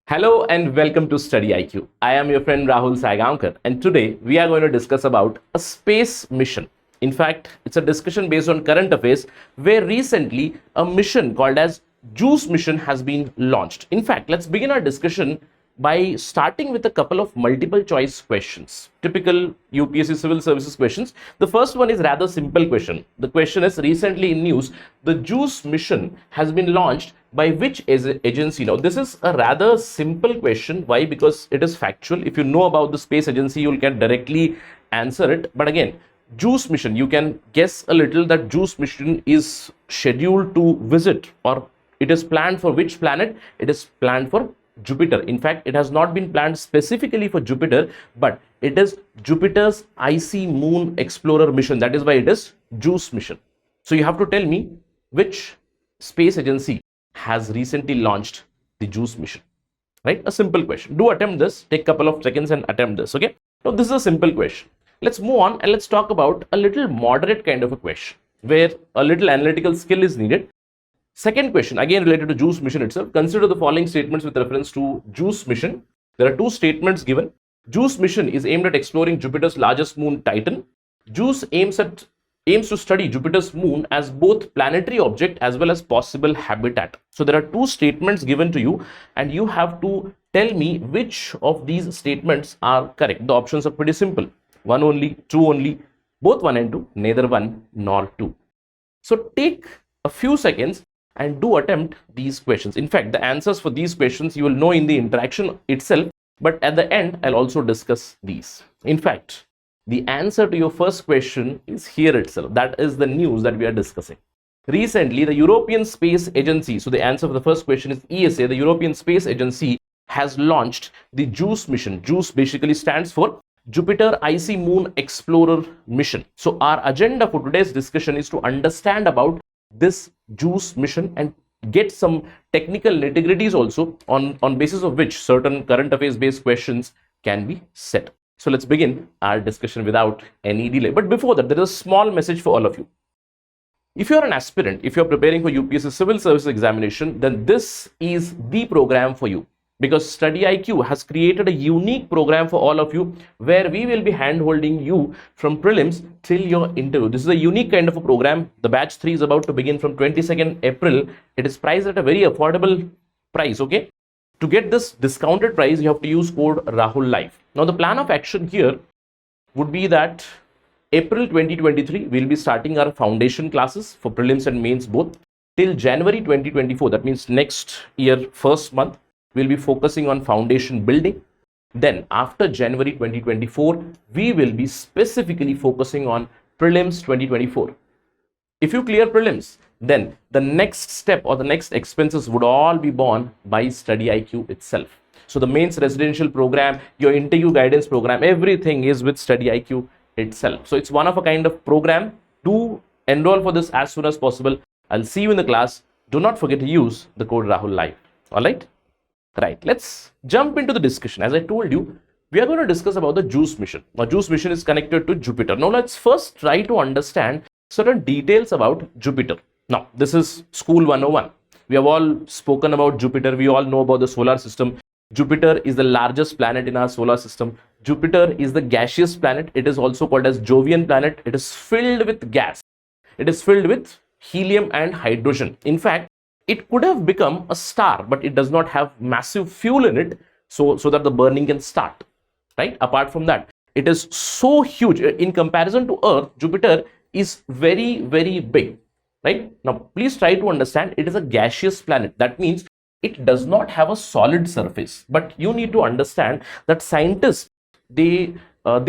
Hello and welcome to StudyIQ. I am your friend Rahul Saigaonker, and today we are going to discuss about a space mission. In fact, it's a discussion based on current affairs where recently a mission called as JUICE mission has been launched. In fact, let's begin our discussion by starting with a couple of multiple choice questions, typical UPSC civil services questions. The first one is rather simple question. The question is, recently in news, the JUICE mission has been launched by which agency? Now this is a rather simple question. Why? Because it is factual. If you know about the space agency, you can directly answer it. But again, JUICE mission, you can guess a little that JUICE mission is scheduled to visit, or it is planned for which planet? It is planned for Jupiter. In fact, it has not been planned specifically for Jupiter, but it is Jupiter's icy moon explorer mission. That is why it is JUICE mission. So you have to tell me which space agency has recently launched the JUICE mission, right? A simple question. Do attempt this. Take a couple of seconds and attempt this, okay? Now, this is a simple question. Let's move on and let's talk about a little moderate kind of a question where a little analytical skill is needed. Second question, again related to JUICE mission itself. Consider the following statements with reference to JUICE mission. There are two statements given. JUICE mission is aimed at exploring Jupiter's largest moon, Titan. JUICE aims to study Jupiter's moon as both planetary object as well as possible habitat. So there are two statements given to you and you have to tell me which of these statements are correct. The options are pretty simple. One only, two only, both one and two, neither one nor two. So take a few seconds and do attempt these questions. In fact, the answers for these questions you will know in the interaction itself, but at the end I'll also discuss these. In fact, the answer to your first question is here itself. That is the news that we are discussing. Recently, the European Space Agency, so the answer for the first question is ESA, the European Space Agency has launched the JUICE mission. JUICE basically stands for Jupiter Icy Moon Explorer Mission. So our agenda for today's discussion is to understand about this JUICE mission and get some technical nitty-gritties also on basis of which certain current affairs based questions can be set. So let's begin our discussion without any delay. But before that, there is a small message for all of you. If you're an aspirant, if you're preparing for UPSC civil services examination, then this is the program for you, because StudyIQ has created a unique program for all of you where we will be hand-holding you from prelims till your interview. This is a unique kind of a program. The batch 3 is about to begin from 22nd April. It is priced at a very affordable price, okay? To get this discounted price, you have to use code Rahul Live. Now, the plan of action here would be that April 2023, we'll be starting our foundation classes for prelims and mains both. Till January 2024, that means next year, first month, we'll be focusing on foundation building. Then after January 2024, we will be specifically focusing on prelims 2024. If you clear prelims, then the next step or the next expenses would all be borne by StudyIQ itself. So the mains residential program, your interview guidance program, everything is with StudyIQ itself. So it's one of a kind of program. Do enroll for this as soon as possible. I'll see you in the class. Do not forget to use the code Rahul Live. All right? Right. Let's jump into the discussion. As I told you, we are going to discuss about the JUICE mission. Now, JUICE mission is connected to Jupiter. Now, let's first try to understand certain details about Jupiter. Now, this is School 101. We have all spoken about Jupiter. We all know about the solar system. Jupiter is the largest planet in our solar system. Jupiter is the gaseous planet. It is also called as Jovian planet. It is filled with gas. It is filled with helium and hydrogen. In fact, it could have become a star, but it does not have massive fuel in it so that the burning can start, right? Apart from that, it is so huge. In comparison to Earth, Jupiter is very, very big, right? Now, please try to understand, it is a gaseous planet. That means it does not have a solid surface. But you need to understand that scientists, they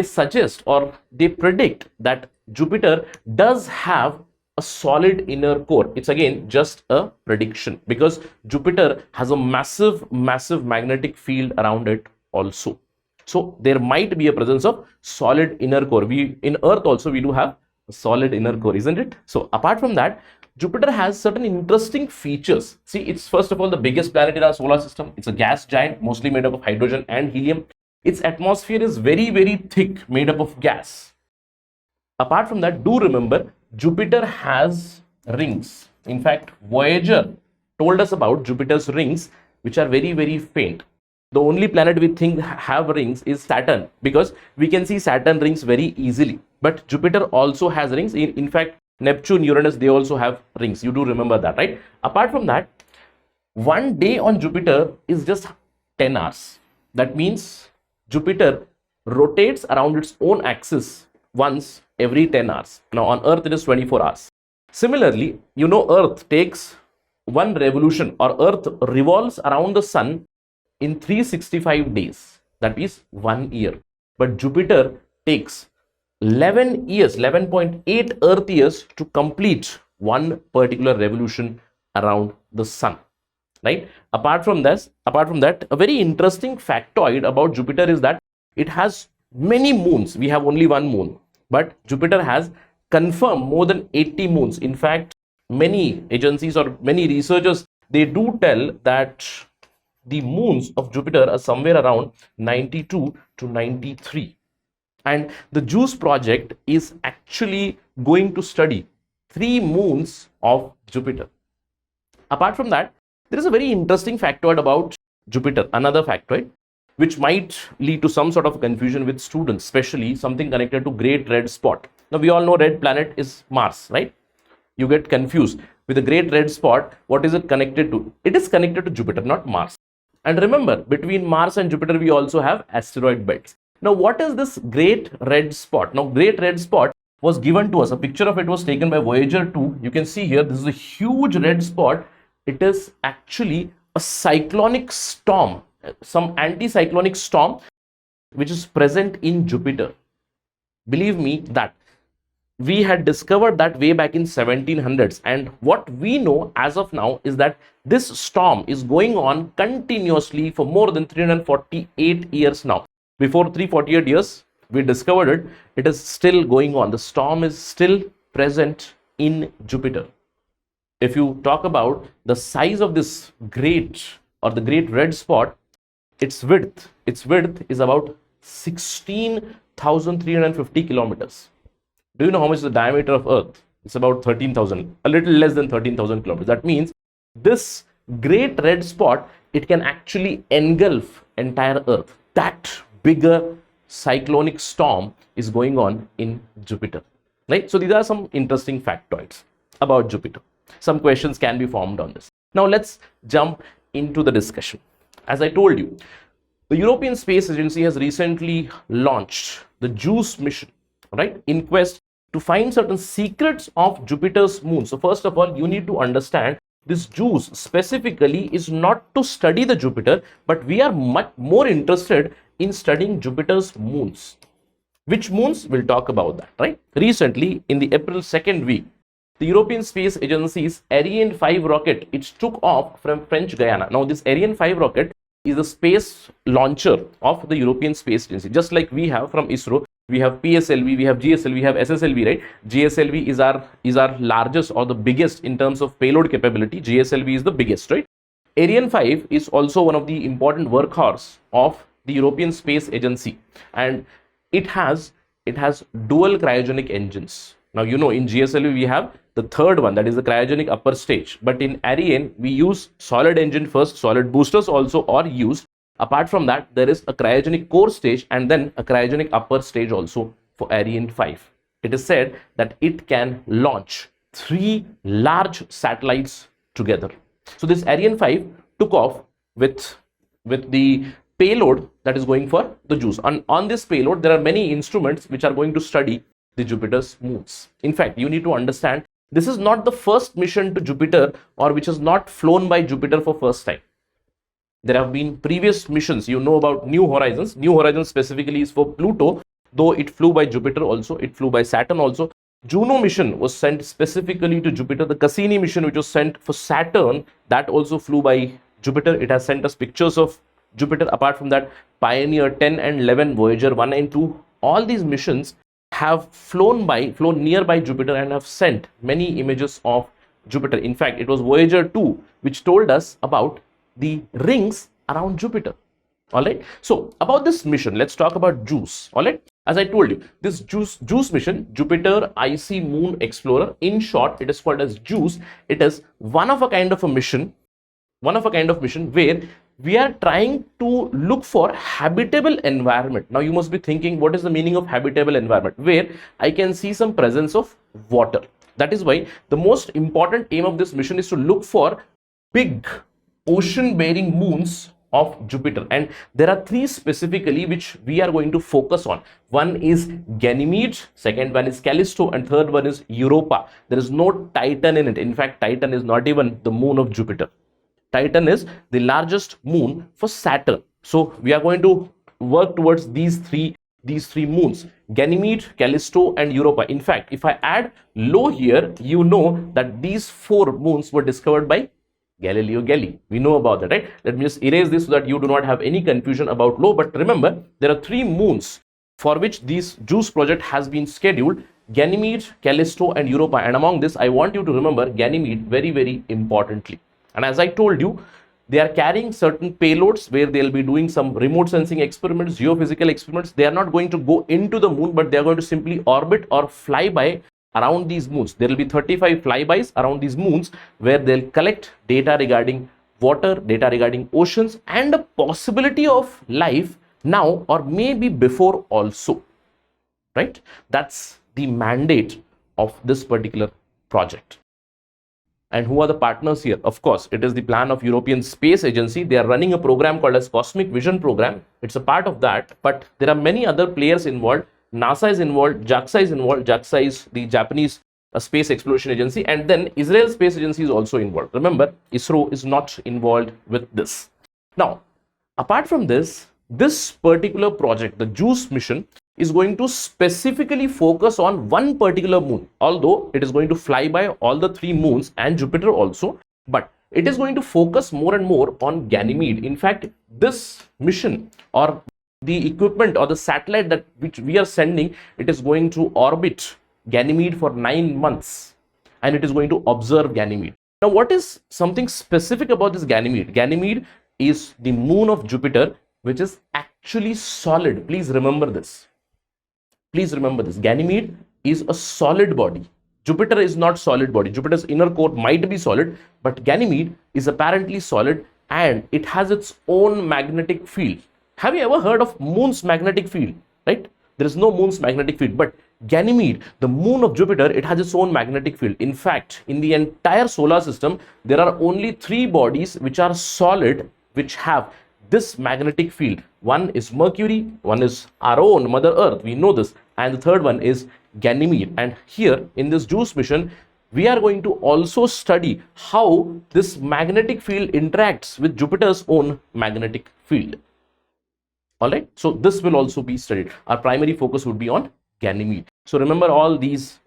suggest or they predict that Jupiter does have a solid inner core. It's again just a prediction because Jupiter has a massive magnetic field around it also. So there might be a presence of solid inner core. In Earth also we do have a solid inner core, isn't it? So apart from that, Jupiter has certain interesting features. See, it's first of all the biggest planet in our solar system. It's a gas giant, mostly made up of hydrogen and helium. Its atmosphere is very, very thick, made up of gas. Apart from that, do remember, Jupiter has rings. In fact, Voyager told us about Jupiter's rings, which are very, very faint. The only planet we think have rings is Saturn, because we can see Saturn rings very easily. But Jupiter also has rings. In fact, Neptune, Uranus, they also have rings. You do remember that, right? Apart from that, one day on Jupiter is just 10 hours. That means Jupiter rotates around its own axis once every 10 hours. Now on Earth it is 24 hours. Similarly, you know, Earth takes one revolution, or Earth revolves around the Sun in 365 days. That is 1 year. But Jupiter takes 11 years, 11.8 Earth years to complete one particular revolution around the Sun. Right? Apart from that, a very interesting factoid about Jupiter is that it has many moons. We have only one moon, but Jupiter has confirmed more than 80 moons. In fact, many agencies or many researchers, they do tell that the moons of Jupiter are somewhere around 92 to 93. And the JUICE project is actually going to study 3 moons of Jupiter. Apart from that, there is a very interesting factoid about Jupiter, another factoid, which might lead to some sort of confusion with students, especially something connected to Great Red Spot. Now, we all know red planet is Mars, right? You get confused with the Great Red Spot. What is it connected to? It is connected to Jupiter, not Mars. And remember, between Mars and Jupiter, we also have asteroid belts. Now, what is this Great Red Spot? Now, Great Red Spot was given to us. A picture of it was taken by Voyager 2. You can see here, this is a huge red spot. It is actually a cyclonic storm, some anticyclonic storm, which is present in Jupiter. Believe me that we had discovered that way back in 1700s, and what we know as of now is that this storm is going on continuously for more than 348 years now. Before 348 years, we discovered it. It is still going on. The storm is still present in Jupiter. If you talk about the size of this great red spot, its width is about 16,350 kilometers. Do you know how much is the diameter of Earth? It's about 13,000, a little less than 13,000 kilometers. That means this great red spot, it can actually engulf entire Earth. That bigger cyclonic storm is going on in Jupiter, right? So these are some interesting factoids about Jupiter. Some questions can be formed on this. Now let's jump into the discussion. As I told you, the European Space Agency has recently launched the JUICE mission, right, in quest to find certain secrets of Jupiter's moon. So first of all, you need to understand this JUICE specifically is not to study the Jupiter, but we are much more interested in studying Jupiter's moons. Which moons? We'll talk about that, right? Recently, in the April 2nd week, the European Space Agency's Ariane 5 rocket, it took off from French Guiana. Now, this Ariane 5 rocket is the space launcher of the European Space Agency. Just like we have from ISRO, we have PSLV, we have GSLV, we have SSLV, right? GSLV is our largest or the biggest in terms of payload capability. GSLV is the biggest, right? Ariane 5 is also one of the important workhorse of the European Space Agency, and it has dual cryogenic engines. Now, you know, in GSLV we have the third one, that is the cryogenic upper stage, but in Ariane we use solid engine first. Solid boosters also are used. Apart from that, there is a cryogenic core stage and then a cryogenic upper stage also for Ariane 5. It is said that it can launch 3 large satellites together. So this Ariane 5 took off with the payload that is going for the JUICE. And on this payload, there are many instruments which are going to study the Jupiter's moons. In fact, you need to understand, this is not the first mission to Jupiter or which is not flown by Jupiter for first time. There have been previous missions. You know about New Horizons. New Horizons specifically is for Pluto, though it flew by Jupiter also, it flew by Saturn also. Juno mission was sent specifically to Jupiter. The Cassini mission, which was sent for Saturn, that also flew by Jupiter. It has sent us pictures of Jupiter. Apart from that, Pioneer 10 and 11, Voyager 1 and 2, all these missions have flown nearby Jupiter and have sent many images of Jupiter. In fact, it was Voyager 2 which told us about the rings around Jupiter. All right. So about this mission, let's talk about JUICE. All right. As I told you, this JUICE mission, Jupiter Icy Moon Explorer, in short, it is called as JUICE. It is one of a kind of mission where we are trying to look for habitable environment. Now you must be thinking, what is the meaning of habitable environment? Where I can see some presence of water. That is why the most important aim of this mission is to look for big ocean bearing moons of Jupiter, and there are three specifically which we are going to focus on. One is Ganymede, second one is Callisto, and third one is Europa. There is no Titan in it. In fact, Titan is not even the moon of Jupiter. Titan is the largest moon for Saturn. So we are going to work towards these three moons: Ganymede, Callisto, and Europa. In fact, if I add Lo here, you know that these four moons were discovered by Galileo Galilei. We know about that, right? Let me just erase this so that you do not have any confusion about Lo. But remember, there are three moons for which this JUICE project has been scheduled: Ganymede, Callisto, and Europa. And among this, I want you to remember Ganymede very, very importantly. And as I told you, they are carrying certain payloads where they'll be doing some remote sensing experiments, geophysical experiments. They are not going to go into the moon, but they are going to simply orbit or fly by around these moons. There will be 35 flybys around these moons where they'll collect data regarding water, data regarding oceans, and a possibility of life now or maybe before also, right? That's the mandate of this particular project. And who are the partners here? Of course, it is the plan of European Space Agency. They are running a program called as Cosmic Vision Program. It's a part of that, but there are many other players involved. NASA is involved, JAXA is involved. JAXA is the Japanese Space Exploration Agency, and then Israel Space Agency is also involved. Remember, ISRO is not involved with this. Now, apart from this, this particular project, the JUICE mission, is going to specifically focus on one particular moon, although it is going to fly by all the three moons and Jupiter also, but it is going to focus more and more on Ganymede. In fact, this mission, or the equipment or the satellite that which we are sending, it is going to orbit Ganymede for 9 months, and it is going to observe Ganymede. Now, what is something specific about this Ganymede? Ganymede is the moon of Jupiter, which is actually solid. Please remember this. Please remember this. Ganymede is a solid body. Jupiter is not solid body. Jupiter's inner core might be solid, but Ganymede is apparently solid, and it has its own magnetic field. Have you ever heard of moon's magnetic field? Right? There is no moon's magnetic field, but Ganymede, the moon of Jupiter, it has its own magnetic field. In fact, in the entire solar system, there are only three bodies which are solid, which have this magnetic field. One is Mercury, one is our own Mother Earth, we know this, and the third one is Ganymede. And here in this JUICE mission, we are going to also study how this magnetic field interacts with Jupiter's own magnetic field. Alright, so this will also be studied. Our primary focus would be on Ganymede. So remember all these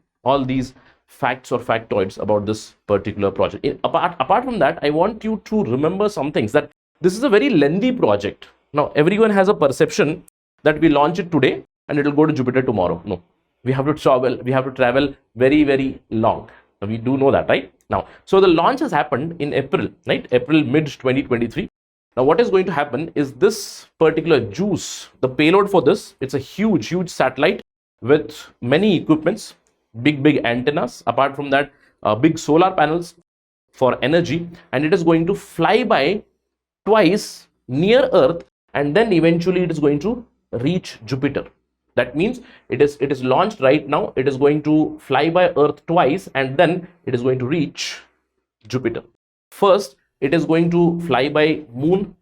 facts or factoids about this particular project. Apart from that, I want you to remember some things, that this is a very lengthy project. Now, everyone has a perception that we launch it today and it will go to Jupiter tomorrow. No, we have to travel very, very long. Now, we do know that, right? Now, so the launch has happened in April, right? April mid 2023. Now, what is going to happen is this particular JUICE, the payload for this, it's a huge satellite with many equipments, big antennas. Apart from that, big solar panels for energy, and it is going to fly by twice near Earth, and then eventually it is going to reach Jupiter. That means it is launched right now. It is going to fly by Earth twice, and then it is going to reach Jupiter. First, it is going to fly by Moon.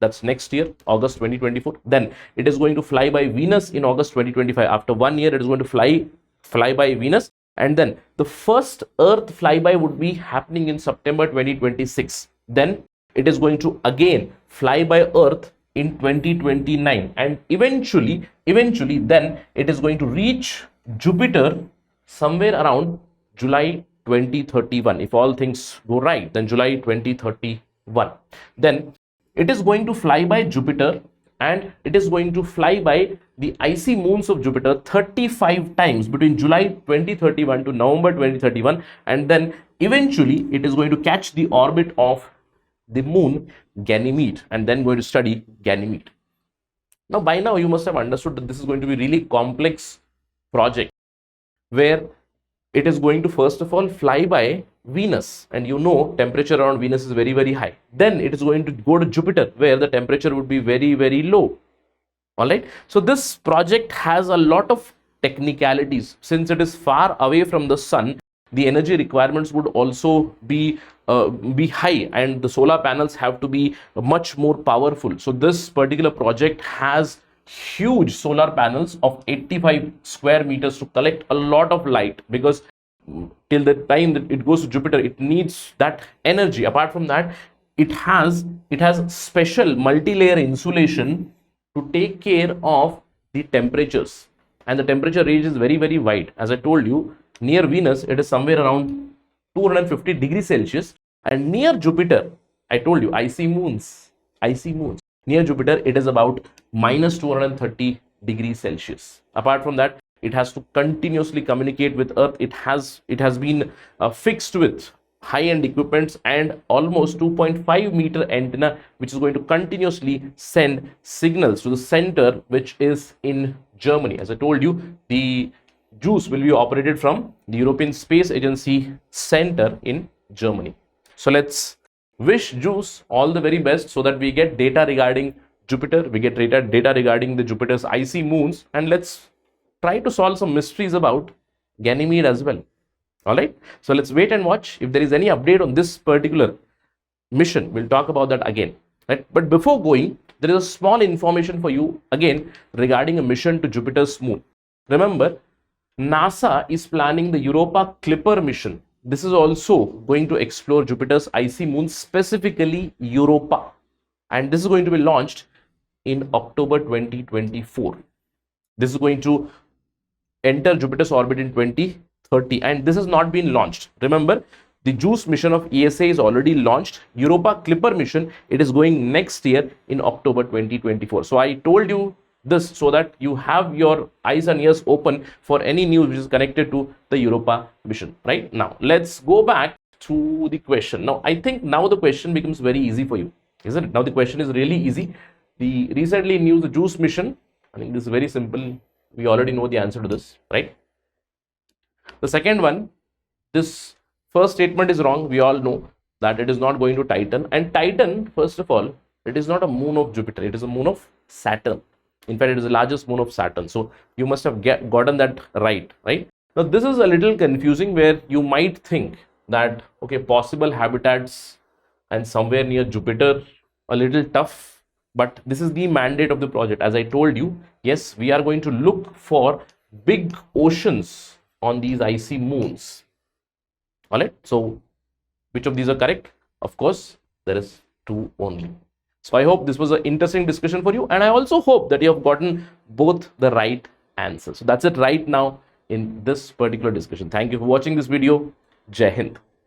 That's next year, August 2024. Then it is going to fly by Venus in August 2025. After 1 year, it is going to fly by Venus. And then the first Earth flyby would be happening in September 2026. Then it is going to again fly by Earth in 2029. And eventually, then it is going to reach Jupiter somewhere around July 2031. If all things go right, then July 2031. Then it is going to fly by Jupiter, and it is going to fly by the icy moons of Jupiter 35 times between July 2031 to November 2031. And then eventually it is going to catch the orbit of the moon Ganymede, and then going to study Ganymede. Now, by now you must have understood that this is going to be a really complex project, where it is going to first of all fly by Venus, and you know temperature around Venus is very, very high, then it is going to go to Jupiter, where the temperature would be very, very low. All right, so this project has a lot of technicalities. Since it is far away from the sun, the energy requirements would also be high, and the solar panels have to be much more powerful. So this particular project has huge solar panels of 85 square meters to collect a lot of light, because till the time that it goes to Jupiter, it needs that energy. Apart from that, it has special multi-layer insulation to take care of the temperatures, and the temperature range is very, very wide. As I told you, near Venus it is somewhere around 250 degrees Celsius, and near Jupiter, I told you, icy moons, near Jupiter it is about minus 230 degrees Celsius. Apart from that, it has to continuously communicate with Earth. It has been fixed with high-end equipments and almost 2.5 meter antenna, which is going to continuously send signals to the center, which is in Germany. As I told you, the JUICE will be operated from the European Space Agency Center in Germany. So let's wish JUICE all the very best, so that we get data regarding Jupiter, we get data regarding the Jupiter's icy moons, and let's try to solve some mysteries about Ganymede as well. All right, so let's wait and watch. If there is any update on this particular mission, we'll talk about that again, right? But before going, there is a small information for you again regarding a mission to Jupiter's moon. Remember, NASA is planning the Europa Clipper mission. This is also going to explore Jupiter's icy moon, specifically Europa, and this is going to be launched in October 2024. This is going to enter Jupiter's orbit in 2030, and this has not been launched. Remember, the JUICE mission of ESA is already launched. Europa Clipper mission, it is going next year in October 2024. So I told you this so that you have your eyes and ears open for any news which is connected to the Europa mission. Right now, let's go back to the question. Now, I think now the question becomes very easy for you, isn't it? Now the question is really easy. The recently news, the JUICE mission, I think this is very simple. We already know the answer to this, right? The second one, this first statement is wrong. We all know that it is not going to Titan. And Titan, first of all, it is not a moon of Jupiter. It is a moon of Saturn. In fact, it is the largest moon of Saturn. So you must have gotten that right? Now, this is a little confusing, where you might think that, okay, possible habitats and somewhere near Jupiter, a little tough. But this is the mandate of the project. As I told you, yes, we are going to look for big oceans on these icy moons. All right. So which of these are correct? Of course, there is two only. So I hope this was an interesting discussion for you, and I also hope that you have gotten both the right answers. So that's it right now in this particular discussion. Thank you for watching this video. Jai Hind.